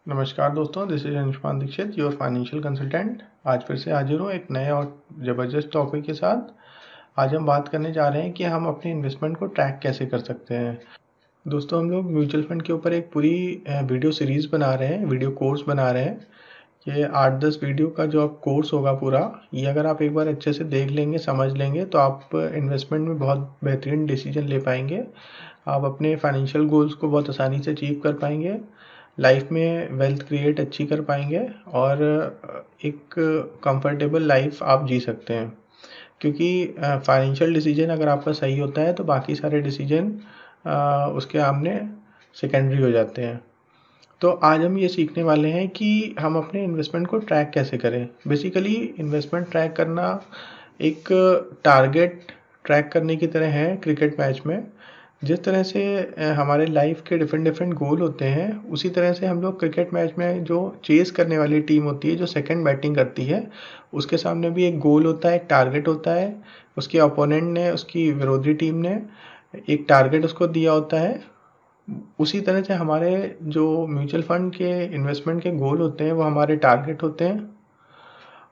नमस्कार दोस्तों, this is Anshuman Dikshit, your financial consultant. आज फिर से हाजिर हूँ एक नए और ज़बरदस्त टॉपिक के साथ। आज हम बात करने जा रहे हैं कि हम अपने इन्वेस्टमेंट को ट्रैक कैसे कर सकते हैं। दोस्तों, हम लोग म्यूचुअल फंड के ऊपर एक पूरी वीडियो सीरीज़ बना रहे हैं, वीडियो कोर्स बना रहे हैं। ये 8-10 वीडियो का जो आप कोर्स होगा पूरा, ये अगर आप एक बार अच्छे से देख लेंगे, समझ लेंगे, तो आप इन्वेस्टमेंट में बहुत बेहतरीन डिसीजन ले पाएंगे। आप अपने फाइनेंशियल गोल्स को बहुत आसानी से अचीव कर पाएंगे, लाइफ में वेल्थ क्रिएट अच्छी कर पाएंगे और एक कंफर्टेबल लाइफ आप जी सकते हैं। क्योंकि फाइनेंशियल डिसीजन अगर आपका सही होता है तो बाकी सारे डिसीजन उसके सामने सेकेंडरी हो जाते हैं। तो आज हम ये सीखने वाले हैं कि हम अपने इन्वेस्टमेंट को ट्रैक कैसे करें। बेसिकली इन्वेस्टमेंट ट्रैक करना एक टारगेट ट्रैक करने की तरह है क्रिकेट मैच में। जिस तरह से हमारे लाइफ के डिफरेंट डिफरेंट गोल होते हैं, उसी तरह से हम लोग क्रिकेट मैच में जो चेस करने वाली टीम होती है, जो सेकंड बैटिंग करती है, उसके सामने भी एक गोल होता है, एक टारगेट होता है। उसके ओपोनेंट ने, उसकी विरोधी टीम ने एक टारगेट उसको दिया होता है। उसी तरह से हमारे जो म्यूचुअल फंड के इन्वेस्टमेंट के गोल होते हैं वो हमारे टारगेट होते हैं।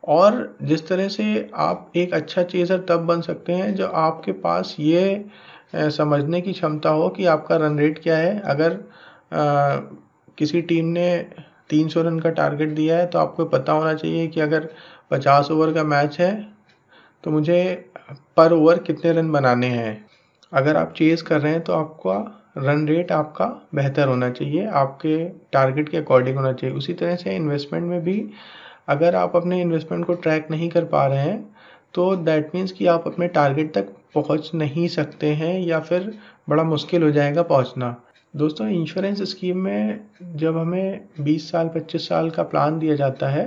और जिस तरह से आप एक अच्छा चेज़र तब बन सकते हैं जो आपके पास ये समझने की क्षमता हो कि आपका रन रेट क्या है। अगर किसी टीम ने 300 रन का टारगेट दिया है तो आपको पता होना चाहिए कि अगर 50 ओवर का मैच है तो मुझे पर ओवर कितने रन बनाने हैं। अगर आप चेस कर रहे हैं तो आपका रन रेट आपका बेहतर होना चाहिए, आपके टारगेट के अकॉर्डिंग होना चाहिए। उसी तरह से इन्वेस्टमेंट में भी अगर आप अपने इन्वेस्टमेंट को ट्रैक नहीं कर पा रहे हैं तो दैट मीन्स कि आप अपने टारगेट तक पहुंच नहीं सकते हैं या फिर बड़ा मुश्किल हो जाएगा पहुंचना। दोस्तों, इंश्योरेंस स्कीम में जब हमें 20 साल 25 साल का प्लान दिया जाता है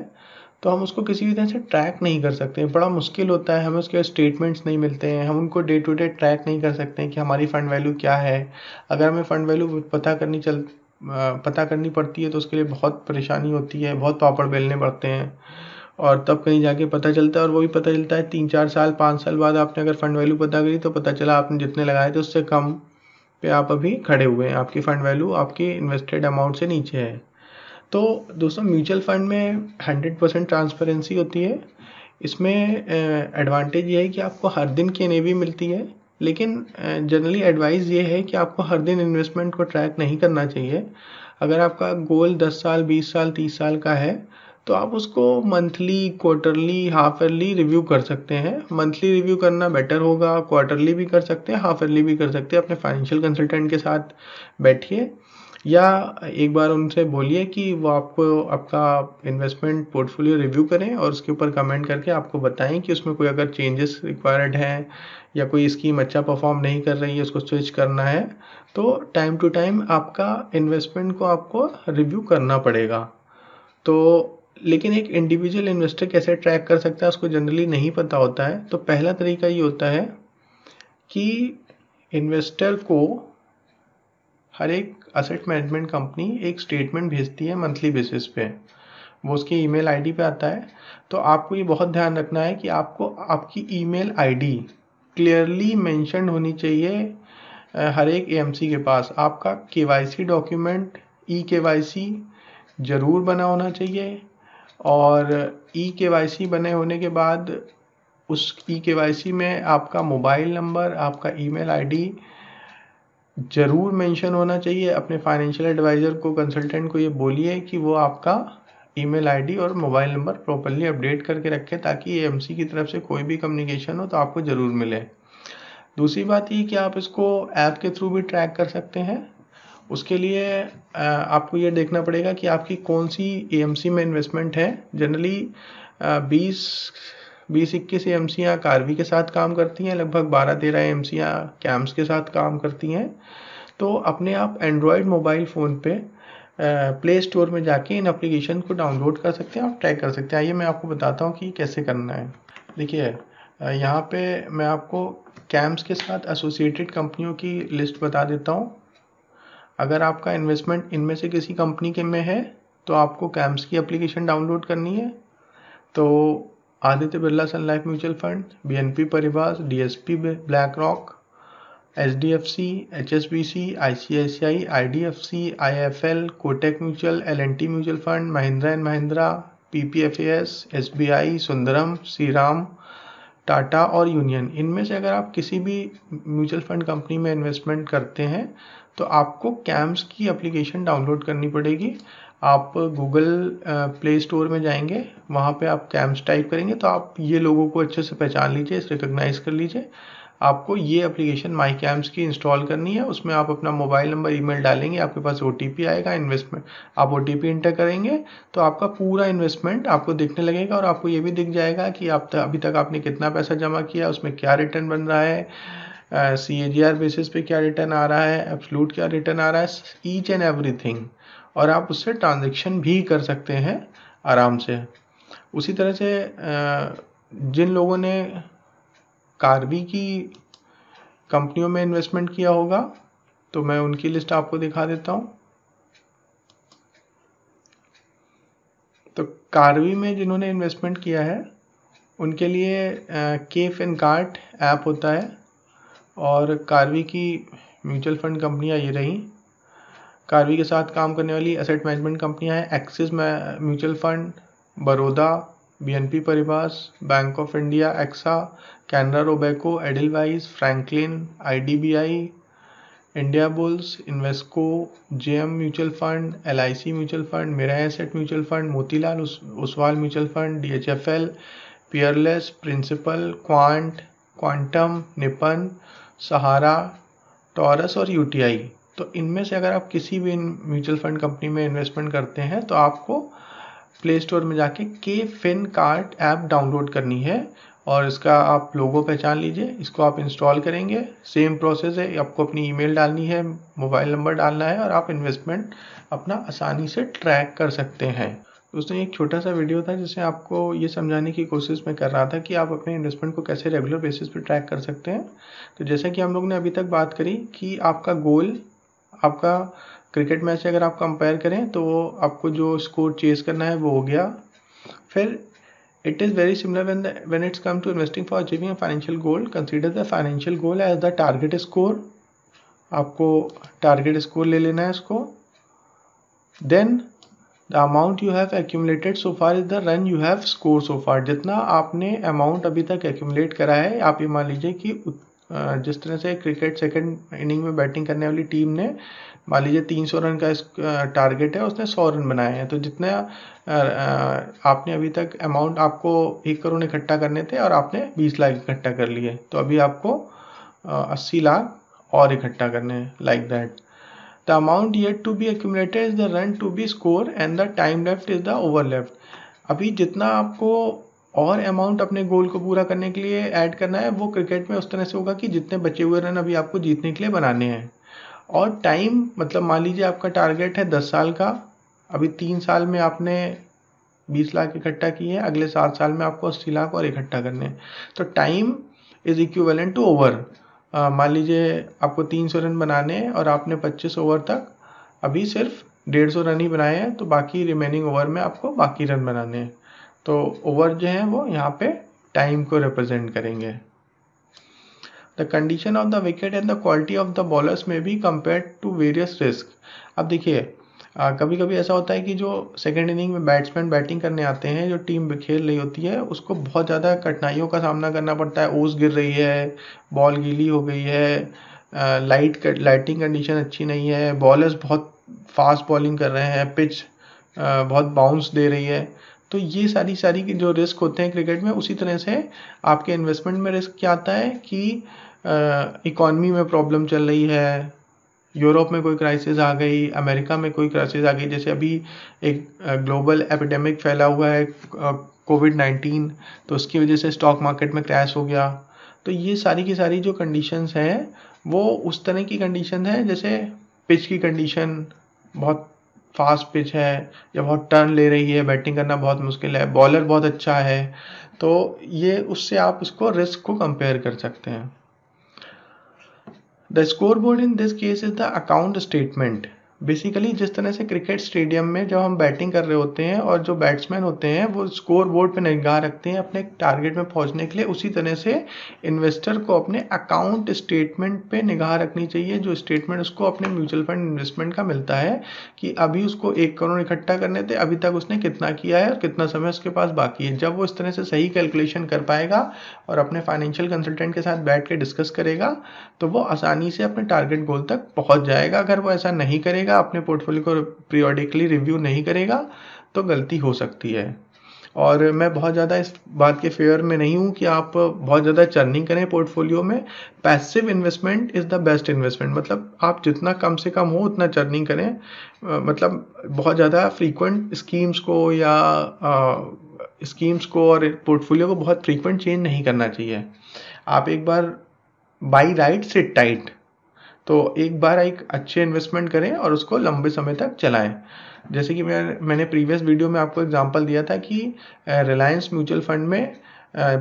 तो हम उसको किसी भी तरह से ट्रैक नहीं कर सकते, बड़ा मुश्किल होता है। हमें उसके स्टेटमेंट्स नहीं मिलते हैं, हम उनको डे टू डे ट्रैक नहीं कर सकते हैं कि हमारी फ़ंड वैल्यू क्या है। अगर हमें फ़ंड वैल्यू पता करनी पड़ती है तो उसके लिए बहुत परेशानी होती है, बहुत पापड़ बेलने पड़ते हैं और तब कहीं जाके पता चलता है। और वो भी पता चलता है 3-4 साल 5 साल बाद। आपने अगर फ़ंड वैल्यू पता करी तो पता चला आपने जितने लगाए थे उससे कम पे आप अभी खड़े हुए हैं, आपकी फ़ंड वैल्यू आपकी इन्वेस्टेड अमाउंट से नीचे है। तो दोस्तों, म्यूचुअल फंड में 100% ट्रांसपेरेंसी होती है। इसमें एडवांटेज ये है कि आपको हर दिन की एनएवी मिलती है, लेकिन जनरली एडवाइस ये है कि आपको हर दिन इन्वेस्टमेंट को ट्रैक नहीं करना चाहिए। अगर आपका गोल 10 साल 20 साल 30 साल का है तो आप उसको monthly, quarterly, half yearly review कर सकते हैं। मंथली रिव्यू करना बेटर होगा, क्वार्टरली भी कर सकते हैं, हाफ ईयरली भी कर सकते हैं। अपने फाइनेंशियल कंसल्टेंट के साथ बैठिए या एक बार उनसे बोलिए कि वो आपको आपका इन्वेस्टमेंट पोर्टफोलियो रिव्यू करें और उसके ऊपर कमेंट करके आपको बताएं कि उसमें कोई अगर चेंजेस रिक्वायर्ड हैं या कोई स्कीम अच्छा परफॉर्म नहीं कर रही है, उसको स्विच करना है। तो टाइम टू टाइम आपका इन्वेस्टमेंट को आपको रिव्यू करना पड़ेगा। तो लेकिन एक इंडिविजुअल इन्वेस्टर कैसे ट्रैक कर सकता है उसको जनरली नहीं पता होता है। तो पहला तरीका ये होता है कि इन्वेस्टर को हर एक असेट मैनेजमेंट कंपनी एक स्टेटमेंट भेजती है मंथली बेसिस पे, वो उसकी ईमेल आईडी पे आता है। तो आपको ये बहुत ध्यान रखना है कि आपको आपकी ईमेल आईडी क्लियरली मेंशन होनी चाहिए। हर एक एएमसी के पास आपका केवाईसी डॉक्यूमेंट ई केवाईसी ज़रूर बना होना चाहिए। और ई केवाईसी बने होने के बाद उस ई केवाईसी में आपका मोबाइल नंबर, आपका ईमेल आईडी ज़रूर मेंशन होना चाहिए। अपने फाइनेंशियल एडवाइज़र को, कंसल्टेंट को ये बोलिए कि वो आपका ईमेल आईडी और मोबाइल नंबर प्रॉपर्ली अपडेट करके रखें ताकि एएमसी की तरफ से कोई भी कम्युनिकेशन हो तो आपको ज़रूर मिले। दूसरी बात ये कि आप इसको ऐप के थ्रू भी ट्रैक कर सकते हैं। उसके लिए आपको ये देखना पड़ेगा कि आपकी कौन सी एएमसी में इन्वेस्टमेंट है। जनरली 20-21 एएमसीयाँ कार्वी के साथ काम करती हैं, लगभग 12-13 एएमसीयाँ कैम्स के साथ काम करती हैं। तो अपने आप एंड्रॉयड मोबाइल फ़ोन पे प्ले स्टोर में जाके इन एप्लीकेशन को डाउनलोड कर सकते हैं और ट्रैक कर सकते हैं। आइए मैं आपको बताता हूँ कि कैसे करना है। देखिए, यहाँ पे मैं आपको कैम्स के साथ एसोसिएटेड कंपनियों की लिस्ट बता देता हूँ। अगर आपका इन्वेस्टमेंट इनमें से किसी कंपनी के में है तो आपको कैम्स की एप्लीकेशन डाउनलोड करनी है। तो आदित्य बिरला सन लाइफ म्यूचुअल फंड, बीएनपी परिवार, DSP black rock, HDFC, HSBC, ICICI, IDFC, IIFL, Kotak mutual, L&T mutual fund, Mahindra and Mahindra, PPFAS, SBI, Sundaram, Shriram, Tata और यूनियन। इनमें से अगर आप किसी भी म्यूचुअल फंड कंपनी में इन्वेस्टमेंट करते हैं तो आपको कैम्स की एप्लीकेशन डाउनलोड करनी पड़ेगी। आप गूगल प्ले स्टोर में जाएंगे, वहाँ पे आप कैम्स टाइप करेंगे तो आप ये लोगों को अच्छे से पहचान लीजिए, इसे रिकॉग्नाइज कर लीजिए। आपको ये एप्लीकेशन माई कैम्स की इंस्टॉल करनी है। उसमें आप अपना मोबाइल नंबर, ईमेल डालेंगे, आपके पास OTP आएगा। इन्वेस्टमेंट आप OTP इंटर करेंगे तो आपका पूरा इन्वेस्टमेंट आपको दिखने लगेगा और आपको ये भी दिख जाएगा कि आप अभी तक आपने कितना पैसा जमा किया, उसमें क्या रिटर्न बन रहा है, CAGR बेसिस पे क्या रिटर्न आ रहा है, एब्सोल्यूट क्या रिटर्न आ रहा है, ईच एंड एवरीथिंग। और आप उससे ट्रांजेक्शन भी कर सकते हैं आराम से। उसी तरह से जिन लोगों ने कार्वी की कंपनियों में इन्वेस्टमेंट किया होगा तो मैं उनकी लिस्ट आपको दिखा देता हूं। तो कार्वी में जिन्होंने इन्वेस्टमेंट किया है उनके लिए KFinCart ऐप होता है और कार्वी की म्यूचुअल फंड कंपनियां ये रही। कार्वी के साथ काम करने वाली एसेट मैनेजमेंट कंपनियां हैं Axis mutual fund, Baroda, BNP Paribas, bank of India, AXA, Canara Robeco, Edelweiss, Franklin, IDBI, Indiabulls, Invesco, JM mutual fund, LIC mutual fund, Mirae asset mutual fund, Motilal Oswal mutual fund, DHFL, Peerless, Principal, Quantum, Nippon, Sahara, Taurus और UTI। तो इनमें से अगर आप किसी भी mutual fund company में investment करते हैं तो आपको प्ले स्टोर में जाके KFinCart ऐप डाउनलोड करनी है और इसका आप लोगो पहचान लीजिए, इसको आप इंस्टॉल करेंगे। सेम प्रोसेस है, आपको अपनी ईमेल डालनी है, मोबाइल नंबर डालना है और आप इन्वेस्टमेंट अपना आसानी से ट्रैक कर सकते हैं। दोस्तों, एक छोटा सा वीडियो था जिससे आपको ये समझाने की कोशिश मैं कर रहा था कि आप अपने इन्वेस्टमेंट को कैसे रेगुलर बेसिस पे ट्रैक कर सकते हैं। तो जैसा कि हम लोग ने अभी तक बात करी कि आपका गोल, आपका क्रिकेट मैच से अगर आप कंपेयर करें तो आपको जो स्कोर चेस करना है वो हो गया। फिर it is very similar when it's come to investing for achieving a financial goal. Consider the financial goal as the target score. आपको टारगेट स्कोर ले लेना है इसको। Then the amount you have accumulated so far is the run you have scored so far. जितना आपने amount अभी तक accumulate करा है, आप ये मान लीजिए कि जिस तरह से क्रिकेट सेकंड इनिंग में बैटिंग करने वाली टीम ने मान लीजिए 300 रन का टारगेट है, उसने 100 रन बनाए हैं, तो जितना आपने अभी तक अमाउंट, आपको 1 करोड़ इकट्ठा करने थे और आपने 20 लाख इकट्ठा कर लिए, तो अभी आपको 80 लाख और इकट्ठा करने हैं, like that. The amount yet to be accumulated is the run to be score and the time left is the over left. अभी जितना आपको और अमाउंट अपने गोल को पूरा करने के लिए ऐड करना है वो क्रिकेट में उस तरह से होगा कि जितने बचे हुए रन अभी आपको जीतने के लिए बनाने हैं। और टाइम, मतलब मान लीजिए आपका टारगेट है 10 साल का, अभी 3 साल में आपने 20 लाख इकट्ठा किए हैं, अगले 7 साल में आपको 80 लाख और इकट्ठा करने हैं। तो time is equivalent to over. मान लीजिए आपको 300 रन बनाने हैं और आपने 25 ओवर तक अभी सिर्फ 150 रन ही बनाए हैं, तो बाकी रिमेनिंग ओवर में आपको बाकी रन बनाने हैं। तो ओवर जो है वो यहाँ पे टाइम को रिप्रेजेंट करेंगे। The condition of the wicket and the quality of the bowlers may be compared to various risk. अब देखिए, कभी कभी ऐसा होता है कि जो सेकेंड इनिंग में बैट्समैन बैटिंग करने आते हैं, जो टीम खेल रही होती है, उसको बहुत ज़्यादा कठिनाइयों का सामना करना पड़ता है। ओस गिर रही है, बॉल गीली हो गई है, लाइटिंग कंडीशन अच्छी नहीं है, बॉलर्स बहुत फास्ट बॉलिंग कर रहे हैं, पिच बहुत बाउंस दे रही है। तो ये सारी की जो रिस्क होते हैं क्रिकेट में, उसी तरह से आपके इन्वेस्टमेंट में रिस्क क्या आता है कि इकॉनमी में प्रॉब्लम चल रही है, यूरोप में कोई क्राइसिस आ गई, अमेरिका में कोई क्राइसिस आ गई, जैसे अभी एक ग्लोबल एपिडेमिक फैला हुआ है कोविड-19, तो उसकी वजह से स्टॉक मार्केट में क्रैश हो गया। तो ये सारी की सारी जो कंडीशंस हैं वो उस तरह की कंडीशन है, जैसे पिच की कंडीशन, बहुत फास्ट पिच है या बहुत टर्न ले रही है, बैटिंग करना बहुत मुश्किल है, बॉलर बहुत अच्छा है, तो ये उससे आप उसको रिस्क को कंपेयर कर सकते हैं। The scoreboard in this case is the account statement. Basically जिस तरह से क्रिकेट स्टेडियम में जब हम बैटिंग कर रहे होते हैं और जो बैट्समैन होते हैं वो स्कोर बोर्ड पे निगाह रखते हैं अपने टारगेट में पहुंचने के लिए, उसी तरह से इन्वेस्टर को अपने अकाउंट स्टेटमेंट पे निगाह रखनी चाहिए। जो स्टेटमेंट उसको अपने म्यूचुअल फंड इन्वेस्टमेंट का मिलता है कि अभी उसको 1 करोड़ इकट्ठा करने थे, अभी तक उसने कितना किया है और कितना समय उसके पास बाकी है। जब वो इस तरह से सही कैलकुलेशन कर पाएगा और अपने फाइनेंशियल कंसल्टेंट के साथ बैठ के डिस्कस करेगा तो वो आसानी से अपने टारगेट गोल तक पहुंच जाएगा। अगर वो ऐसा नहीं करेगा, अपने पोर्टफोलियो को पीरियोडिकली रिव्यू नहीं करेगा, तो गलती हो सकती है। और मैं बहुत ज़्यादा इस बात के फेवर में नहीं हूँ कि आप बहुत ज़्यादा चर्निंग करें पोर्टफोलियो में। Passive investment is the best investment, मतलब आप जितना कम से कम हो उतना चर्निंग करें। मतलब बहुत ज़्यादा फ्रीक्वेंट स्कीम्स को और पोर्टफोलियो को बहुत फ्रीक्वेंट चेंज नहीं करना चाहिए। आप एक बार बाई राइट सिट टाइट, तो एक बार एक अच्छे इन्वेस्टमेंट करें और उसको लंबे समय तक चलाएं। जैसे कि मैंने प्रीवियस वीडियो में आपको एग्जांपल दिया था कि रिलायंस म्यूचुअल फंड में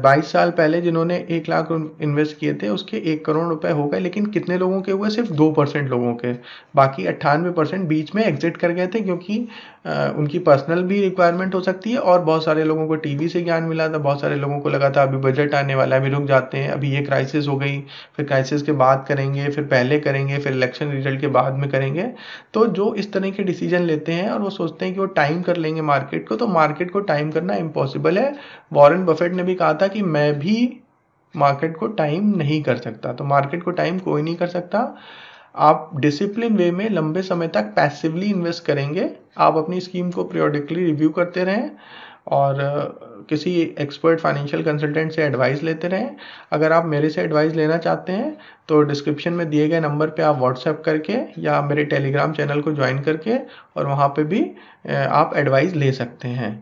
22 साल पहले जिन्होंने 1 लाख इन्वेस्ट किए थे उसके 1 करोड़ रुपए हो गए, लेकिन कितने लोगों के हुए? सिर्फ 2% लोगों के। बाकी 98% बीच में एग्जिट कर गए थे, क्योंकि उनकी पर्सनल भी रिक्वायरमेंट हो सकती है और बहुत सारे लोगों को टीवी से ज्ञान मिला था, बहुत सारे लोगों को लगा था अभी बजट आने वाला है, अभी रुक जाते हैं, अभी ये क्राइसिस हो गई, फिर क्राइसिस के बाद करेंगे, फिर पहले करेंगे, फिर इलेक्शन रिजल्ट के बाद में करेंगे। तो जो इस तरह के डिसीजन लेते हैं और वो सोचते हैं कि वो टाइम कर लेंगे मार्केट को, तो मार्केट को टाइम करना इम्पॉसिबल है। वॉरेन बफेट ने भी कहा था कि मैं भी मार्केट को टाइम नहीं कर सकता, तो मार्केट को टाइम कोई नहीं कर सकता। आप डिसिप्लिन वे में लंबे समय तक पैसिवली इन्वेस्ट करेंगे, आप अपनी स्कीम को पीरियोडिकली रिव्यू करते रहें और किसी एक्सपर्ट फाइनेंशियल कंसल्टेंट से एडवाइस लेते रहें। अगर आप मेरे से एडवाइस लेना चाहते हैं तो डिस्क्रिप्शन में दिए गए नंबर पे आप व्हाट्सएप करके या मेरे टेलीग्राम चैनल को ज्वाइन करके और वहाँ पे भी आप एडवाइस ले सकते हैं।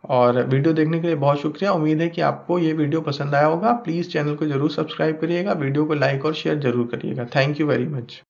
और वीडियो देखने के लिए बहुत शुक्रिया। उम्मीद है कि आपको ये वीडियो पसंद आया होगा। प्लीज़ चैनल को जरूर सब्सक्राइब करिएगा, वीडियो को लाइक और शेयर जरूर करिएगा। Thank you very much.